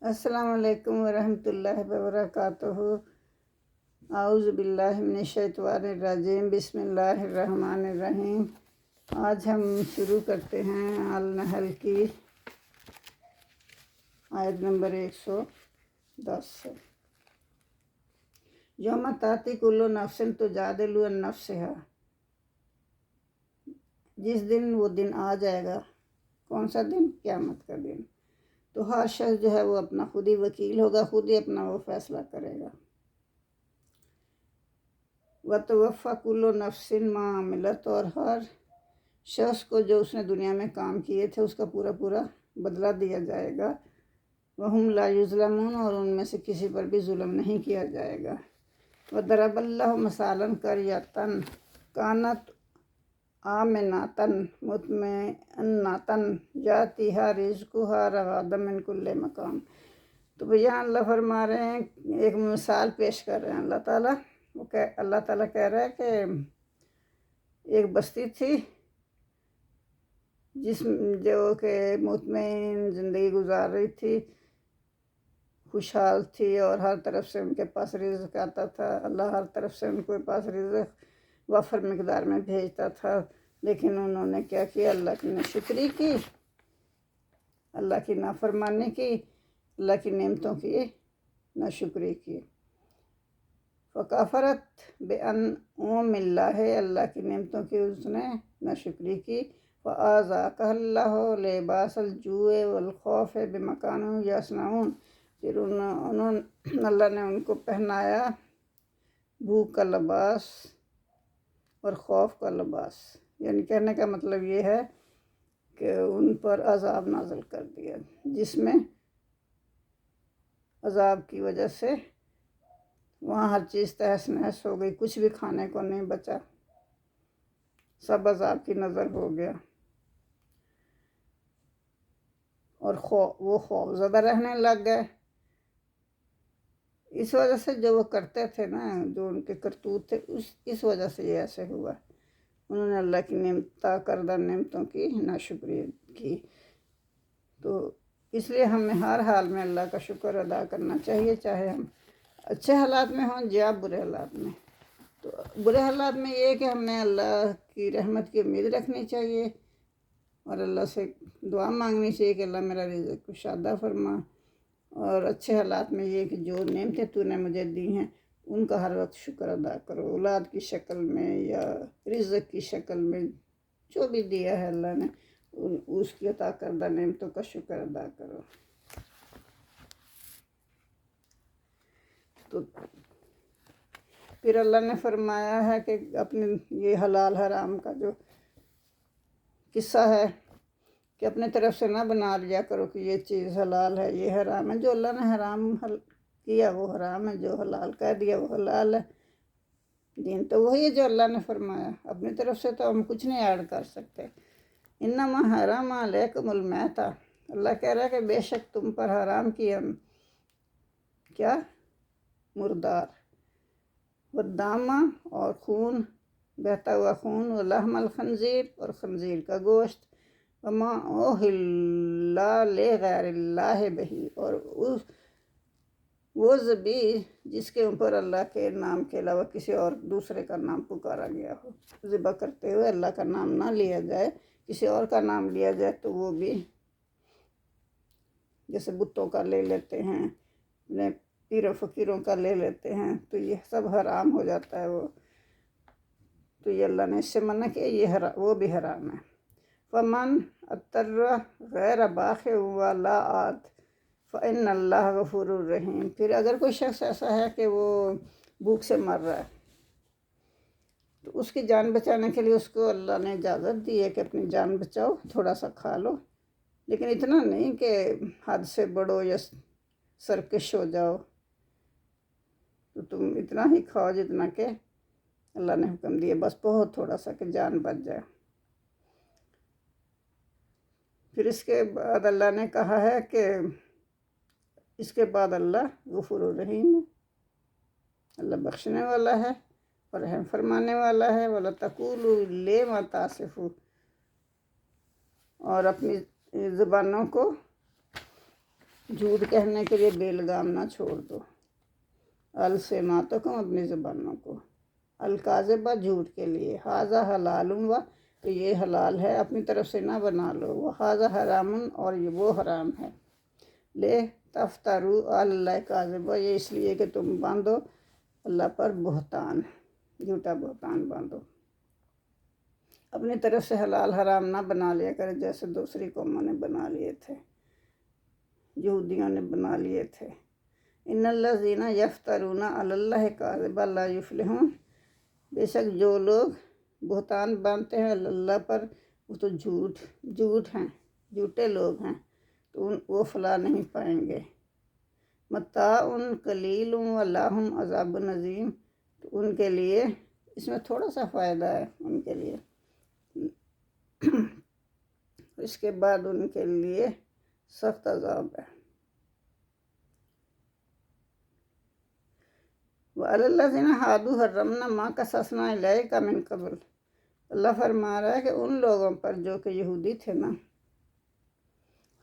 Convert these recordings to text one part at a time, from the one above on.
السلام علیکم ورحمۃ اللہ وبرکاتہ۔ اعوذ باللہ من الشیطان الرجیم، بسم اللہ الرحمن الرحیم۔ آج ہم شروع کرتے ہیں النحل کی آیت نمبر 110 سے۔ یوم تاتی کل نفس تجادل عن نفسہا، جس دن وہ دن آ جائے گا۔ کون سا دن؟ قیامت کا دن۔ تو ہر شخص جو ہے وہ اپنا خود ہی وکیل ہوگا، خود ہی اپنا وہ فیصلہ کرے گا۔ وَتُوَفَّى كُلُّ نَفْسٍ مَا عَمِلَتْ، اور ہر شخص کو جو اس نے دنیا میں کام کیے تھے اس کا پورا پورا بدلہ دیا جائے گا۔ وَهُمْ لَا يُظْلَمُونَ، اور ان میں سے کسی پر بھی ظلم نہیں کیا جائے گا۔ وَضَرَبَ اللَّهُ مَثَالًا قَرْيَةً كَانَتْ آمِنَةً مُطْمَئِنَّةً یَأْتِیہا رِزْقُہا رَغَدًا مِنْ کُلِّ مَکان۔ تو یہاں اللہ فرما رہے ہیں، ایک مثال پیش کر رہے ہیں اللہ تعالیٰ۔ اللہ تعالیٰ کہہ رہا ہے کہ ایک بستی تھی جو کہ مطمئن زندگی گزار رہی تھی، خوشحال تھی، اور ہر طرف سے ان کے پاس رزق آتا تھا۔ اللہ ہر طرف سے ان کے پاس رزق وافر مقدار میں بھیجتا تھا، لیکن انہوں نے کیا کیا؟ اللہ کی ناشکری کی، اللہ کی نافرمانی کی، اللہ کی نعمتوں کی ناشکری کی۔ فَكَفَرَتْ بِأَنْعُمِ اللَّهِ، اللہ کی نعمتوں کی اس نے ناشکری کی۔ فَأَذَاقَهَا اللَّهُ لِبَاسَ الْجُوعِ وَالْخَوْفِ بِمَا كَانُوا يَصْنَعُونَ، پھر اللہ نے ان کو پہنایا بھوک کا لباس اور خوف کا لباس۔ یعنی کہنے کا مطلب یہ ہے کہ ان پر عذاب نازل کر دیا، جس میں عذاب کی وجہ سے وہاں ہر چیز تہس نہس ہو گئی، کچھ بھی کھانے کو نہیں بچا، سب عذاب کی نظر ہو گیا، اور وہ خوف زدہ رہنے لگ گئے۔ اس وجہ سے جو وہ کرتے تھے نا، جو ان کے کرتوت تھے، اس وجہ سے یہ ایسے ہوا۔ انہوں نے اللہ کی عطا کردہ نعمتوں کی ناشکری کی۔ تو اس لیے ہمیں ہر حال میں اللہ کا شکر ادا کرنا چاہیے، چاہے ہم اچھے حالات میں ہوں یا برے حالات میں۔ تو برے حالات میں یہ ہے کہ ہم نے اللہ کی رحمت کی امید رکھنی چاہیے، اور اللہ سے دعا مانگنی چاہیے کہ اللہ میرا رزق کشادہ فرما۔ اور اچھے حالات میں یہ کہ جو نعمتیں تو نے مجھے دی ہیں ان کا ہر وقت شکر ادا کرو، اولاد کی شکل میں یا رزق کی شکل میں، جو بھی دیا ہے اللہ نے اس کی عطا کردہ نعمتوں کا شکر ادا کرو۔ تو پھر اللہ نے فرمایا ہے کہ اپنے یہ حلال حرام کا جو قصہ ہے کہ اپنے طرف سے نہ بنا لیا کرو کہ یہ چیز حلال ہے، یہ حرام ہے۔ جو اللہ نے حرام کیا وہ حرام ہے، جو حلال کہہ دیا وہ حلال ہے۔ دین تو وہی ہے جو اللہ نے فرمایا، اپنی طرف سے تو ہم کچھ نہیں ایڈ کر سکتے۔ انما حرم علیکم المیتۃ، اللہ کہہ رہا ہے کہ بے شک تم پر حرام کیا کیا؟ مردار، والدم، اور خون، بہتا ہوا خون، ولحم الخنزیر، اور خنزیر کا گوشت، وما اہل لغیر اللہ بہ، اور وہ ذبیح جس کے اوپر اللہ کے نام کے علاوہ کسی اور دوسرے کا نام پکارا گیا ہو۔ ذبح کرتے ہوئے اللہ کا نام نہ لیا جائے، کسی اور کا نام لیا جائے تو وہ بھی، جیسے بتوں کا لے لیتے ہیں، اپنے پیر و فقیروں کا لے لیتے ہیں، تو یہ سب حرام ہو جاتا ہے۔ وہ تو یہ اللہ نے اس سے منع کیا، یہ وہ بھی حرام ہے۔ فمن اضطر غیر باغ ولا عاد فإن اللہ غفور الرحیم، پھر اگر کوئی شخص ایسا ہے کہ وہ بھوک سے مر رہا ہے تو اس کی جان بچانے کے لیے اس کو اللہ نے اجازت دی ہے کہ اپنی جان بچاؤ، تھوڑا سا کھا لو، لیکن اتنا نہیں کہ حد سے بڑھو یا سرکش ہو جاؤ۔ تو تم اتنا ہی کھاؤ جتنا کہ اللہ نے حکم دیا، بس بہت تھوڑا سا کہ جان بچ جائے۔ پھر اس کے بعد اللہ نے کہا ہے کہ اس کے بعد اللہ غفور الرحیم ہے، اللہ بخشنے والا ہے اور رحم فرمانے والا ہے۔ وَلَا تَقُولُوا لِمَا تَصِفُ، اور اپنی زبانوں کو جھوٹ کہنے کے لیے بے لگام نہ چھوڑ دو، السماتکم اپنی زبانوں کو، الکاذبہ جھوٹ کے لیے، ھذا حلال و تو یہ حلال ہے اپنی طرف سے نہ بنا لو، وھذا حرام اور یہ وہ حرام ہے، لے تفتروا علی اللہ کاذبا یہ اس لیے کہ تم باندھو اللہ پر بہتان، جھوٹا بہتان باندھو، اپنی طرف سے حلال حرام نہ بنا لیا کرے جیسے دوسری قوموں نے بنا لیے تھے، یہودیوں نے بنا لیے تھے۔ ان الذین یفترون علی اللہ کاذبا لا یفلحون، بے شک جو لوگ بہتان باندھتے ہیں اللہ پر وہ تو جھوٹ ہیں، جھوٹے لوگ ہیں، تو وہ فلاح نہیں پائیں گے۔ متاع قلیل ولہم عذاب عظیم، تو ان کے لیے اس میں تھوڑا سا فائدہ ہے ان کے لیے، اس کے بعد ان کے لیے سخت عذاب ہے۔ وعلی الذین ھادوا حرمنا ما قصصنا علیک من قبل، اللہ فرما رہا ہے کہ ان لوگوں پر جو کہ یہودی تھے نا،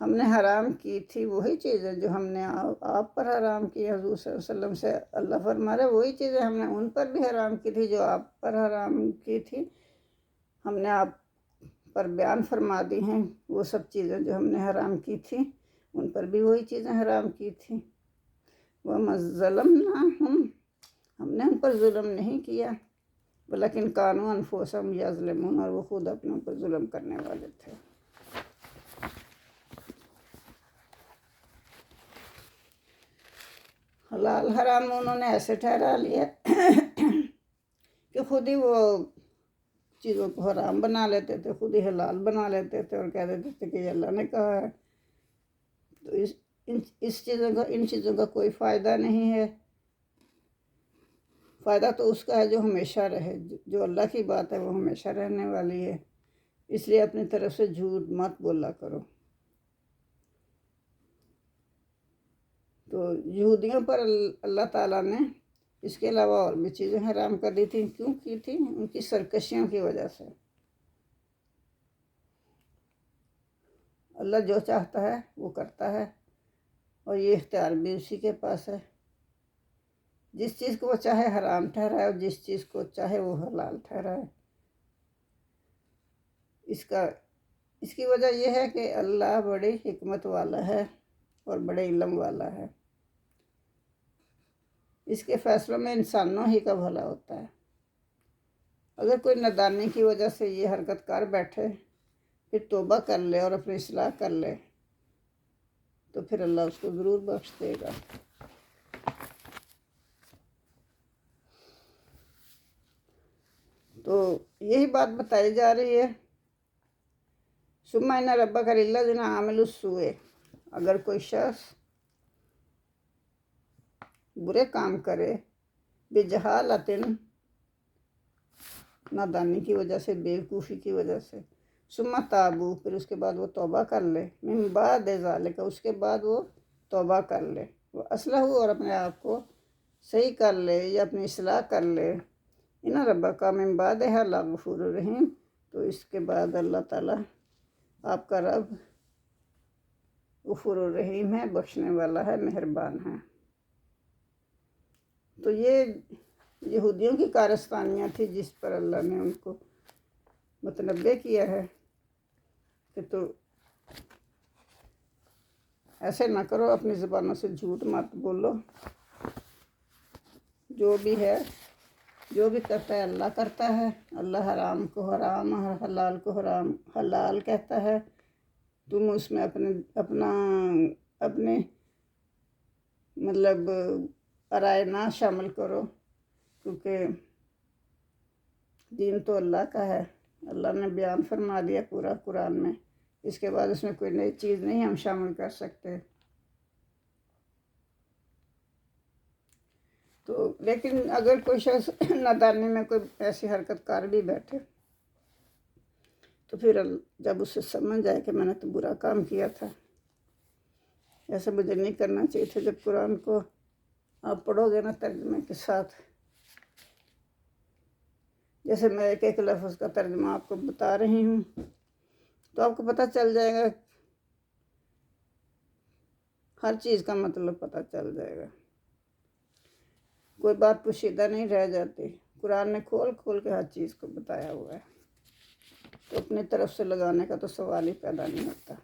ہم نے حرام کی تھی وہی چیزیں جو ہم نے آپ پر حرام کی، حضور صلی اللہ علیہ وسلم سے اللہ فرما رہا ہے وہی چیزیں ہم نے ان پر بھی حرام کی تھی جو آپ پر حرام کی تھی، ہم نے آپ پر بیان فرما دی ہیں وہ سب چیزیں جو ہم نے حرام کی تھی، ان پر بھی وہی چیزیں حرام کی تھیں۔ وَمَا ظَلَمْنَاهُمْ، ہم نے ان پر ظلم نہیں کیا، ولیکن کانوا انفسہم یظلمون، اور وہ خود اپنے اوپر ظلم کرنے والے تھے۔ حلال حرام انہوں نے ایسے ٹھہرا لیا کہ خود ہی وہ چیزوں کو حرام بنا لیتے تھے، خود ہی حلال بنا لیتے تھے اور کہہ دیتے تھے کہ یہ اللہ نے کہا ہے، تو ان چیزوں کا کوئی فائدہ نہیں ہے، فائدہ تو اس کا ہے جو ہمیشہ رہے، جو اللہ کی بات ہے وہ ہمیشہ رہنے والی ہے، اس لیے اپنی طرف سے جھوٹ مت بولا کرو۔ تو یہودیوں پر اللہ تعالیٰ نے اس کے علاوہ اور بھی چیزیں حرام کر دی تھیں، کیوں کی تھی؟ ان کی سرکشیوں کی وجہ سے۔ اللہ جو چاہتا ہے وہ کرتا ہے، اور یہ اختیار بھی اسی کے پاس ہے، جس چیز کو وہ چاہے حرام ٹھہرائے اور جس چیز کو چاہے وہ حلال ٹھہرائے۔ اس کی وجہ یہ ہے کہ اللہ بڑی حکمت والا ہے اور بڑے علم والا ہے، اس کے فیصلوں میں انسانوں ہی کا بھلا ہوتا ہے۔ اگر کوئی نادانی کی وجہ سے یہ حرکت کر بیٹھے، پھر توبہ کر لے اور اپنی اصلاح کر لے، تو پھر اللہ اس کو ضرور بخش دے گا۔ تو یہی بات بتائی جا رہی ہے، ثم ان ربک للذین عملوا السوء، اگر کوئی شخص برے کام کرے بجہالۃ، نادانی کی وجہ سے، بیوقوفی کی وجہ سے، ثم تابوا، پھر اس کے بعد وہ توبہ کر لے، من بعد ذالک، اس کے بعد وہ توبہ کر لے، وہ اصلحوا، اور اپنے آپ کو صحیح کر لے یا اپنی اصلاح کر لے، ان ربک من بعدھا لغفور رحیم، تو اس کے بعد اللہ تعالیٰ آپ کا رب غفور الرحیم ہے، بخشنے والا ہے، مہربان ہے۔ تو یہ یہودیوں کی کارستانیاں تھی جس پر اللہ نے ان کو متنبع کیا ہے کہ تو ایسے نہ کرو، اپنی زبانوں سے جھوٹ مت بولو، جو بھی ہے، جو بھی کرتا ہے اللہ کرتا ہے، اللہ حرام کو حرام اور حلال کو حلال کہتا ہے، تم اس میں اپنے مطلب رائے نہ شامل کرو، کیونکہ دین تو اللہ کا ہے، اللہ نے بیان فرما دیا پورا قرآن میں، اس کے بعد اس میں کوئی نئی چیز نہیں ہم شامل کر سکتے۔ تو لیکن اگر کوئی شخص نادانی میں کوئی ایسی حرکت کر بھی بیٹھے، تو پھر جب اسے سمجھ آئے کہ میں نے تو برا کام کیا تھا، ایسا مجھے نہیں کرنا چاہیے تھا، جب قرآن کو آپ پڑھو گے نا ترجمے کے ساتھ، جیسے میں ایک ایک لفظ کا ترجمہ آپ کو بتا رہی ہوں، تو آپ کو پتہ چل جائے گا ہر چیز کا مطلب پتہ چل جائے گا، کوئی بات پوشیدہ نہیں رہ جاتی، قرآن نے کھول کھول کے ہر چیز کو بتایا ہوا ہے، تو اپنی طرف سے لگانے کا تو سوال ہی پیدا نہیں ہوتا۔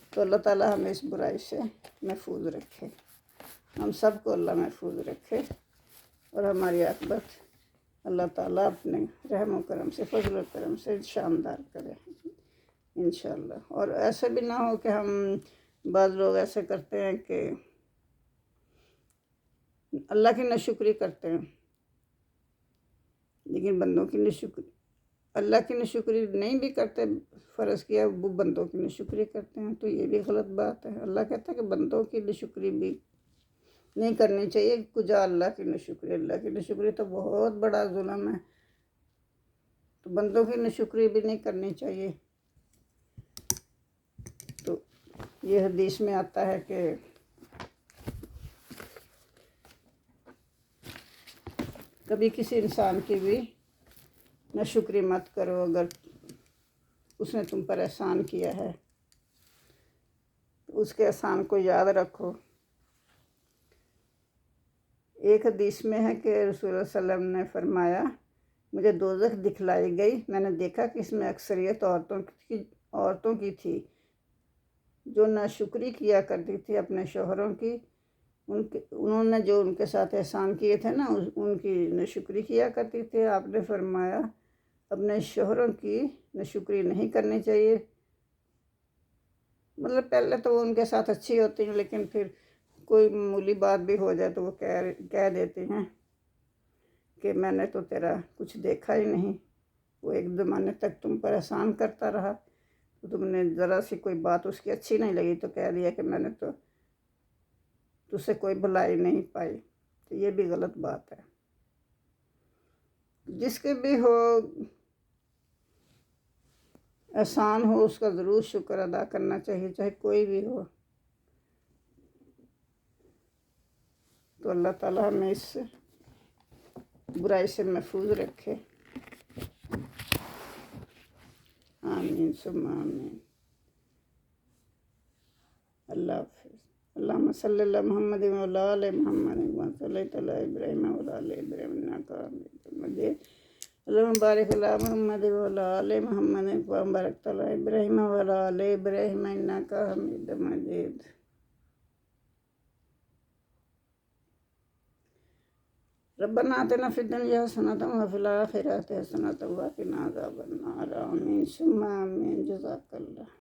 تو اللہ تعالیٰ ہمیں اس برائی سے محفوظ رکھے، ہم سب کو اللہ محفوظ رکھے، اور ہماری عاقبت اللہ تعالیٰ اپنے رحم و کرم سے، فضل و کرم سے شاندار کرے انشاءاللہ۔ اور ایسے بھی نہ ہو کہ ہم، بعض لوگ ایسے کرتے ہیں کہ اللہ کی ناشکری کرتے ہیں لیکن بندوں کی ناشکری، اللہ کی ناشکری نہیں بھی کرتے، فرض کیا وہ بندوں کی ناشکری کرتے ہیں، تو یہ بھی غلط بات ہے۔ اللہ کہتا ہے کہ بندوں کی ناشکری بھی نہیں کرنی چاہیے، کجا اللہ کی ناشکری، اللہ کی ناشکری تو بہت بڑا ظلم ہے، تو بندوں کی ناشکری بھی نہیں کرنی چاہیے۔ تو یہ حدیث میں آتا ہے کہ کبھی کسی انسان کی بھی ناشکری مت کرو، اگر اس نے تم پر احسان کیا ہے تو اس کے احسان کو یاد رکھو۔ ایک حدیث میں ہے کہ رسول اللہ صلی اللہ علیہ وسلم نے فرمایا، مجھے دوزخ دکھلائی گئی، میں نے دیکھا کہ اس میں اکثریت عورتوں کی تھی جو ناشکری کیا کرتی تھی اپنے شوہروں کی، انہوں نے جو ان کے ساتھ احسان کیے تھے نا، ان کی ناشکری کیا کرتی تھی۔ آپ نے فرمایا اپنے شوہروں کی ناشکری نہیں کرنی چاہیے، مطلب پہلے تو وہ ان کے ساتھ اچھی ہوتی ہیں، لیکن پھر کوئی معمولی بات بھی ہو جائے تو وہ کہہ دیتی ہیں کہ میں نے تو تیرا کچھ دیکھا ہی نہیں، وہ ایک زمانے تک تم پر احسان کرتا رہا، تو تم نے ذرا سی کوئی بات اس کی اچھی نہیں لگی تو کہہ دیا کہ میں نے تو تجھ سے کوئی بھلائی نہیں پائی، تو یہ بھی غلط بات ہے۔ جس کے بھی ہو احسان ہو اس کا ضرور شکر ادا کرنا چاہیے، چاہے کوئی بھی ہو۔ تو اللہ تعالیٰ ہمیں اس برائی سے محفوظ رکھے، آمین ثم آمین۔ اللہ حافظ۔ اللہم صلی اللہ محمد وعلی آل محمد کما صلیت علی ابراہیم وعلی آل ابراہیم انک حمید مجید، اللہم بارک علی محمد وعلی آل محمد کما بارکت علی ابراہیم وعلی آل ابراہیم انک حمید مجید۔ ربنا آتنا فی الدنیا حسنۃ وفی الآخرۃ حسنۃ وقنا عذاب النار، آمین ثم آمین، جزاک اللہ۔